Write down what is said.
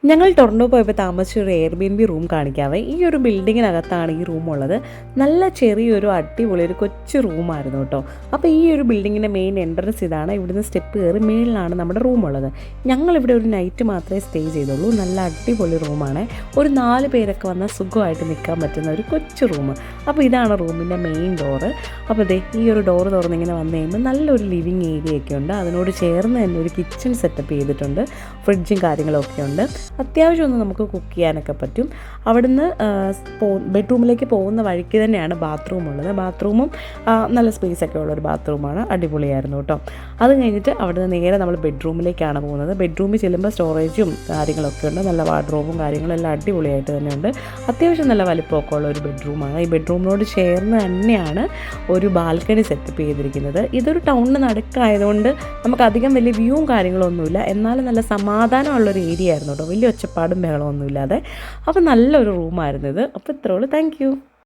ഞങ്ങൾ ടൊറൻറ്റോ പോയപ്പോൾ താമസിച്ച ഒരു എയർബിഎൻബി റൂം കാണിക്കാവേ. ഈ ഒരു ബിൽഡിങ്ങിനകത്താണ് ഈ റൂം ഉള്ളത്. നല്ല ചെറിയൊരു അടിപൊളി ഒരു കൊച്ചു റൂമായിരുന്നു കേട്ടോ. അപ്പോൾ ഈ ഒരു ബിൽഡിങ്ങിൻ്റെ മെയിൻ എൻട്രൻസ് ഇതാണ്. ഇവിടുന്ന് സ്റ്റെപ്പ് കയറി മേളിലാണ് നമ്മുടെ റൂം ഉള്ളത്. ഞങ്ങളിവിടെ ഒരു നൈറ്റ് മാത്രമേ സ്റ്റേ ചെയ്തുള്ളൂ. നല്ല അടിപൊളി റൂമാണ്. ഒരു 4 പേരൊക്കെ വന്നാൽ സുഖമായിട്ട് നിൽക്കാൻ പറ്റുന്ന ഒരു കൊച്ചു റൂം. അപ്പോൾ ഇതാണ് റൂമിൻ്റെ മെയിൻ ഡോറ്. അപ്പോൾ ദേ ഈ ഒരു ഡോറ് തുറന്നിങ്ങനെ വന്നു കഴിയുമ്പോൾ നല്ലൊരു ലിവിങ് ഏരിയയൊക്കെ ഉണ്ട്. അതിനോട് ചേർന്ന് തന്നെ ഒരു കിച്ചൺ സെറ്റപ്പ് ചെയ്തിട്ടുണ്ട്. ഫ്രിഡ്ജും കാര്യങ്ങളൊക്കെ ഉണ്ട്. അത്യാവശ്യം ഒന്ന് നമുക്ക് കുക്ക് ചെയ്യാനൊക്കെ പറ്റും. അവിടുന്ന് ബെഡ്റൂമിലേക്ക് പോകുന്ന വഴിക്ക് തന്നെയാണ് ബാത്റൂം ഉള്ളത്. ബാത്റൂമും നല്ല സ്പേസൊക്കെ ഉള്ളൊരു ബാത്റൂമാണ്. അടിപൊളിയായിരുന്നു കേട്ടോ. അത് കഴിഞ്ഞിട്ട് അവിടുന്ന് നേരെ നമ്മൾ ബെഡ്റൂമിലേക്കാണ് പോകുന്നത്. ബെഡ്റൂമിൽ ചെല്ലുമ്പോൾ സ്റ്റോറേജും കാര്യങ്ങളൊക്കെ ഉണ്ട്. നല്ല വാർഡ്രോബും കാര്യങ്ങളും എല്ലാം അടിപൊളിയായിട്ട് തന്നെയുണ്ട്. അത്യാവശ്യം നല്ല വലിപ്പമൊക്കെ ഉള്ള ഒരു ബെഡ്റൂമാണ്. ഈ ബെഡ്റൂമിനോട് ചേർന്ന് തന്നെയാണ് ഒരു ബാൽക്കണി സെറ്റപ്പ് ചെയ്തിരിക്കുന്നത്. ഇതൊരു ടൗണിന് നടുക്കായതുകൊണ്ട് നമുക്ക് അധികം വലിയ വ്യൂവും കാര്യങ്ങളൊന്നുമില്ല. എന്നാലും നല്ല സമാധാനമുള്ളൊരു ഏരിയ ആയിരുന്നു കേട്ടോ. വലിയ ഒച്ചപ്പാടും ബഹളമൊന്നുമില്ലാതെ. അപ്പോൾ നല്ലൊരു റൂമായിരുന്നു ഇത്. അപ്പോൾ ഇത്രേ ഉള്ളൂ. Thank you.